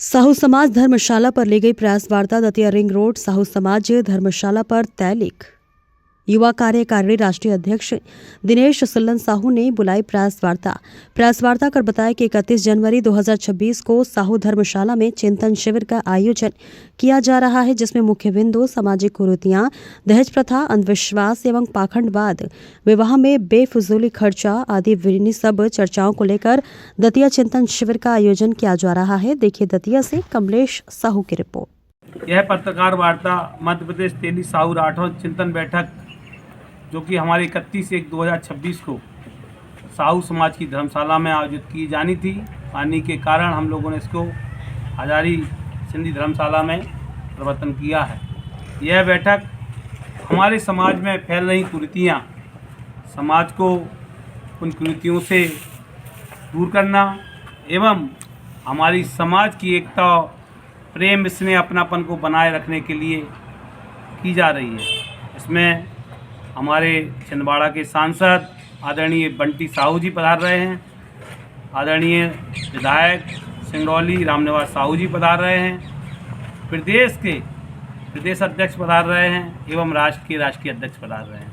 साहू समाज धर्मशाला पर ली गई प्रेस वार्ता। दतिया रिंग रोड साहू समाज धर्मशाला पर तैलिक युवा कार्यकारिणी राष्ट्रीय अध्यक्ष दिनेश सल्लन साहू ने बुलाई प्रेस वार्ता कर बताया कि 31 जनवरी 2026 को साहू धर्मशाला में चिंतन शिविर का आयोजन किया जा रहा है, जिसमें मुख्य बिंदु सामाजिक कुरीतियां, दहेज प्रथा, अंधविश्वास एवं पाखंडवाद, विवाह में बेफिजूली खर्चा आदि विभिन्न सब चर्चाओं को लेकर दतिया चिंतन शिविर का आयोजन किया जा रहा है। देखिए दतिया से कमलेश साहू की रिपोर्ट। यह पत्रकार वार्ता मध्य प्रदेश तेली साहू राठौर चिंतन बैठक जो कि हमारे 31/1/2026 को साहू समाज की धर्मशाला में आयोजित की जानी थी। पानी के कारण हम लोगों ने इसको हजारी सिंधी धर्मशाला में परिवर्तन किया है। यह बैठक हमारे समाज में फैल रही कुरीतियाँ, समाज को उन कुरीतियों से दूर करना एवं हमारी समाज की एकता, प्रेम, स्नेह, अपनापन को बनाए रखने के लिए की जा रही है। इसमें हमारे छिंदवाड़ा के सांसद आदरणीय बंटी साहू जी पधार रहे हैं, आदरणीय विधायक सिंगरौली रामनिवास साहू जी पधार रहे हैं, प्रदेश के प्रदेश अध्यक्ष पधार रहे हैं एवं राष्ट्र के राष्ट्रीय अध्यक्ष पधार रहे हैं।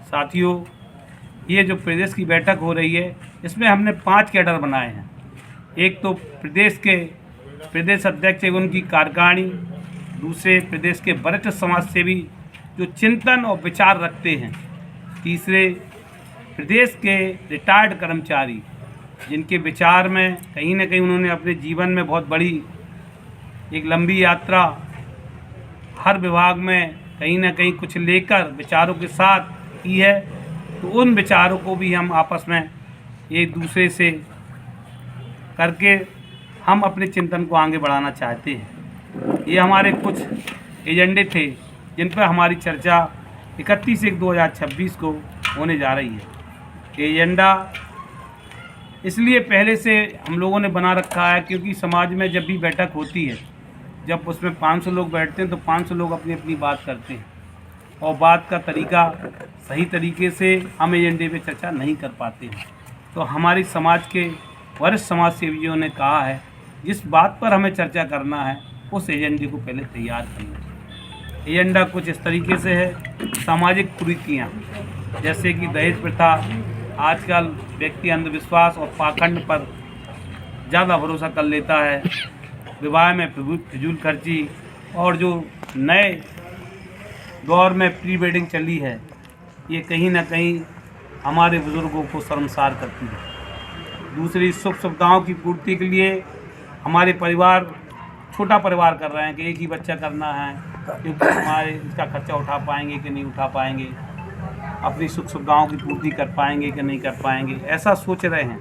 साथियों, ये जो प्रदेश की बैठक हो रही है इसमें हमने 5 कैडर बनाए हैं। एक तो प्रदेश के प्रदेश अध्यक्ष एवं उनकी कार्यकारिणी, दूसरे प्रदेश के वरिष्ठ समाज सेवी जो चिंतन और विचार रखते हैं, तीसरे प्रदेश के रिटायर्ड कर्मचारी जिनके विचार में कहीं न कहीं उन्होंने अपने जीवन में बहुत बड़ी एक लंबी यात्रा हर विभाग में कहीं न कहीं कुछ लेकर विचारों के साथ की है, तो उन विचारों को भी हम आपस में एक दूसरे से करके हम अपने चिंतन को आगे बढ़ाना चाहते हैं। ये हमारे कुछ एजेंडे थे जिन पर हमारी चर्चा 31/1/2026 को होने जा रही है। एजेंडा इसलिए पहले से हम लोगों ने बना रखा है क्योंकि समाज में जब भी बैठक होती है, जब उसमें 500 लोग बैठते हैं तो 500 लोग अपनी अपनी बात करते हैं और बात का तरीका सही तरीके से हम एजेंडे पे चर्चा नहीं कर पाते हैं। तो हमारी समाज के वरिष्ठ समाज सेवियों ने कहा है जिस बात पर हमें चर्चा करना है उस एजेंडे को पहले तैयार करना है। एजेंडा कुछ इस तरीके से है, सामाजिक कुरीतियाँ जैसे कि दहेज प्रथा, आजकल व्यक्ति अंधविश्वास और पाखंड पर ज़्यादा भरोसा कर लेता है, विवाह में फिजूल खर्ची और जो नए दौर में प्री वेडिंग चली है, ये कहीं ना कहीं हमारे बुज़ुर्गों को शर्मसार करती है। दूसरी, सुख सुविधाओं की पूर्ति के लिए हमारे परिवार छोटा परिवार कर रहे हैं कि एक ही बच्चा करना है क्योंकि हमारे इसका खर्चा उठा पाएंगे कि नहीं उठा पाएंगे, अपनी सुख सुविधाओं की पूर्ति कर पाएंगे कि नहीं कर पाएंगे, ऐसा सोच रहे हैं।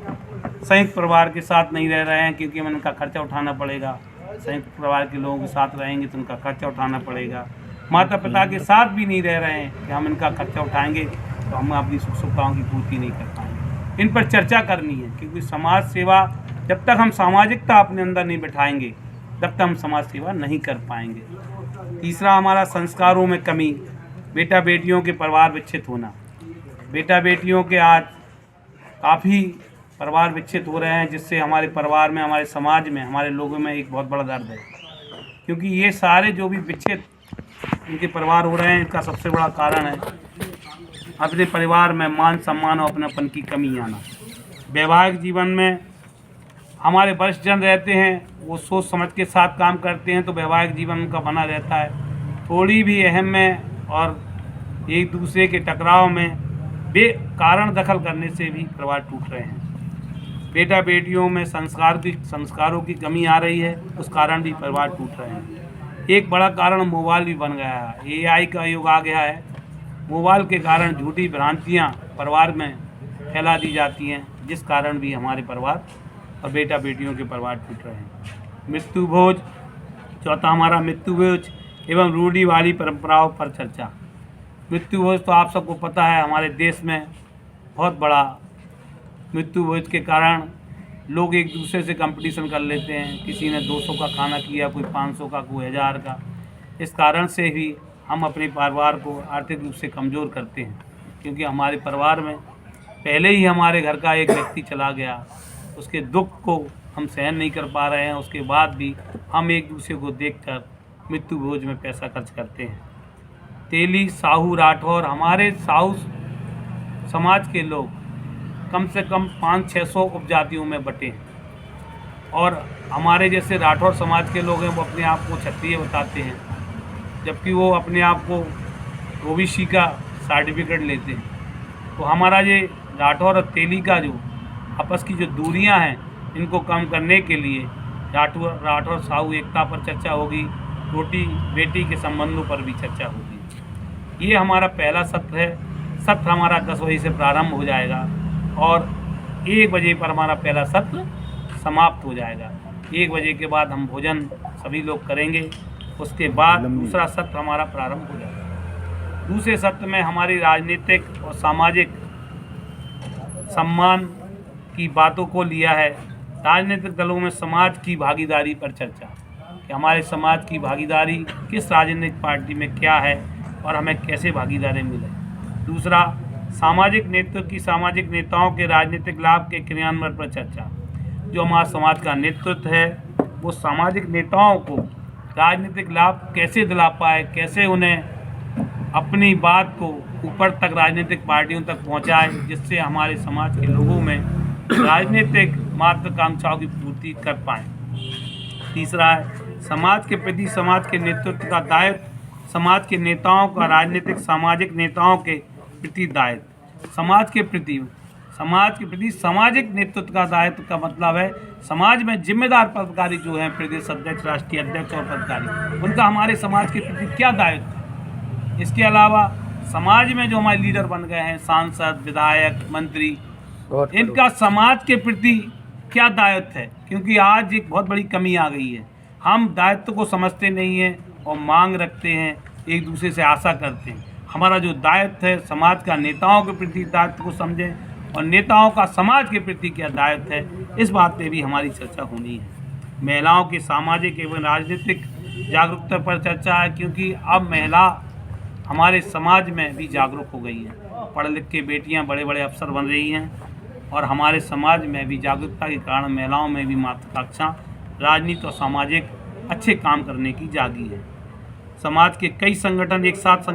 संयुक्त परिवार के साथ नहीं रह रहे हैं क्योंकि हमें उनका खर्चा उठाना पड़ेगा, संयुक्त परिवार के लोगों के साथ रहेंगे तो उनका खर्चा उठाना पड़ेगा। माता पिता के साथ भी नहीं रह रहे हैं कि हम इनका खर्चा उठाएंगे तो हम अपनी सुख सुविधाओं की पूर्ति नहीं कर पाएंगे। इन पर चर्चा करनी है क्योंकि समाज सेवा, जब तक हम सामाजिकता अपने अंदर नहीं बिठाएंगे तब तक हम समाज सेवा नहीं कर पाएंगे। तीसरा, हमारा संस्कारों में कमी, बेटा बेटियों के परिवार विच्छेद होना। बेटा बेटियों के आज काफ़ी परिवार विच्छेद हो रहे हैं, जिससे हमारे परिवार में, हमारे समाज में, हमारे लोगों में एक बहुत बड़ा दर्द है क्योंकि ये सारे जो भी विच्छेद इनके परिवार हो रहे हैं, इनका सबसे बड़ा कारण है अपने परिवार में मान सम्मान और अपनापन की कमी आना। वैवाहिक जीवन में हमारे वरिष्ठ जन रहते हैं, वो सोच समझ के साथ काम करते हैं तो वैवाहिक जीवन उनका बना रहता है। थोड़ी भी अहम में और एक दूसरे के टकराव में बेकारण दखल करने से भी परिवार टूट रहे हैं। बेटा बेटियों में संस्कारों की कमी आ रही है, उस कारण भी परिवार टूट रहे हैं। एक बड़ा कारण मोबाइल भी बन गया है, AI का युग आ गया है। मोबाइल के कारण झूठी भ्रांतियाँ परिवार में फैला दी जाती हैं, जिस कारण भी हमारे परिवार और बेटा बेटियों के परिवार टूट रहे हैं। मृत्यु भोज, चौथा हमारा मृत्यु भोज एवं रूढ़िवादी परंपराओं पर चर्चा। मृत्यु भोज तो आप सबको पता है, हमारे देश में बहुत बड़ा मृत्यु भोज के कारण लोग एक दूसरे से कंपटीशन कर लेते हैं। किसी ने 200 का खाना किया, कोई 500 का, कोई 1000 का। इस कारण से ही हम अपने परिवार को आर्थिक रूप से कमज़ोर करते हैं क्योंकि हमारे परिवार में पहले ही हमारे घर का एक व्यक्ति चला गया, उसके दुख को हम सहन नहीं कर पा रहे हैं, उसके बाद भी हम एक दूसरे को देखकर मृत्यु भोज में पैसा खर्च करते हैं। तेली, साहू, राठौर, हमारे साहू समाज के लोग कम से कम 500-600 उपजातियों में बटे हैं और हमारे जैसे राठौर समाज के लोग हैं वो अपने आप को क्षत्रिय बताते हैं, जबकि वो अपने आप को ओबीसी का सर्टिफिकेट लेते हैं। तो हमारा ये राठौर और तेली का जो आपस की जो दूरियां हैं, इनको कम करने के लिए राठौर साहू एकता पर चर्चा होगी, रोटी बेटी के संबंधों पर भी चर्चा होगी। ये हमारा पहला सत्र है। सत्र हमारा 10 बजे से प्रारंभ हो जाएगा और 1 बजे पर हमारा पहला सत्र समाप्त हो जाएगा। 1 बजे के बाद हम भोजन सभी लोग करेंगे, उसके बाद दूसरा सत्र हमारा प्रारंभ हो जाएगा। दूसरे सत्र में हमारी राजनीतिक और सामाजिक सम्मान की बातों को लिया है। राजनीतिक दलों में समाज की भागीदारी पर चर्चा कि हमारे समाज की भागीदारी किस राजनीतिक पार्टी में क्या है और हमें कैसे भागीदारी मिले। दूसरा, सामाजिक नेतृत्व की सामाजिक नेताओं के राजनीतिक लाभ के क्रियान्वयन पर चर्चा। जो हमारा समाज का नेतृत्व है वो सामाजिक नेताओं को राजनीतिक लाभ कैसे दिला पाए, कैसे उन्हें अपनी बात को ऊपर तक राजनीतिक पार्टियों तक पहुंचाए, जिससे हमारे समाज के लोगों में राजनीतिक महत्वाकांक्षाओं की पूर्ति कर पाएँ। तीसरा है समाज के प्रति समाज के नेतृत्व का दायित्व। समाज के नेताओं का राजनीतिक सामाजिक नेताओं के प्रति दायित्व। समाज के प्रति सामाजिक नेतृत्व का दायित्व का मतलब है समाज में जिम्मेदार पदाधिकारी जो हैं, प्रदेश अध्यक्ष, राष्ट्रीय अध्यक्ष और पदाधिकारी, उनका हमारे समाज के प्रति क्या दायित्व है। इसके अलावा समाज में जो हमारे लीडर बन गए हैं, सांसद, विधायक, मंत्री, इनका समाज के प्रति क्या दायित्व है, क्योंकि आज एक बहुत बड़ी कमी आ गई है। हम दायित्व को समझते नहीं हैं और मांग रखते हैं, एक दूसरे से आशा करते हैं। हमारा जो दायित्व है, समाज का नेताओं के प्रति दायित्व को समझें और नेताओं का समाज के प्रति क्या दायित्व है, इस बात पे भी हमारी चर्चा होनी है। महिलाओं की सामाजिक एवं राजनीतिक जागरूकता पर चर्चा है, क्योंकि अब महिला हमारे समाज में भी जागरूक हो गई हैं। पढ़ लिख के बेटियां बड़े बड़े अफसर बन रही हैं और हमारे समाज में भी जागरूकता के कारण महिलाओं में भी महत्वाकांक्षा राजनीति और सामाजिक अच्छे काम करने की जागी है। समाज के कई संगठन एक साथ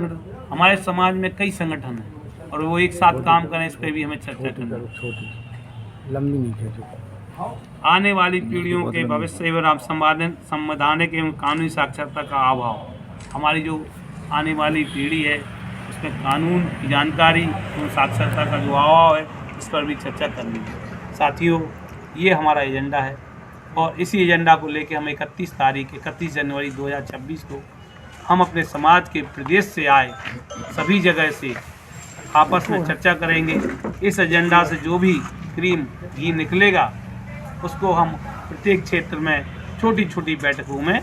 हमारे समाज में कई संगठन हैं और वो एक साथ काम करें, इस पर भी हमें चर्चा करनी है। आने वाली पीढ़ियों के भविष्य एवं संवैधानिक एवं कानूनी साक्षरता का अभाव। हमारी जो आने वाली पीढ़ी है उसमें कानून की जानकारी एवं साक्षरता का जो अभाव है, इस पर भी चर्चा करनी है। साथियों, ये हमारा एजेंडा है और इसी एजेंडा को लेकर हम 31 जनवरी 2026 को हम अपने समाज के प्रदेश से आए सभी जगह से आपस में चर्चा करेंगे। इस एजेंडा से जो भी क्रीम घी निकलेगा उसको हम प्रत्येक क्षेत्र में छोटी छोटी बैठकों में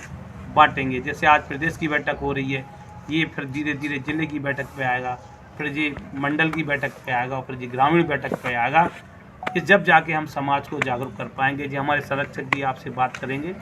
बांटेंगे। जैसे आज प्रदेश की बैठक हो रही है, ये फिर धीरे धीरे जिले की बैठक पे आएगा, फिर ये मंडल की बैठक पे आएगा और फिर ये ग्रामीण बैठक पे आएगा। कि जब जाके हम समाज को जागरूक कर पाएंगे। जी हमारे संरक्षक जी आपसे बात करेंगे।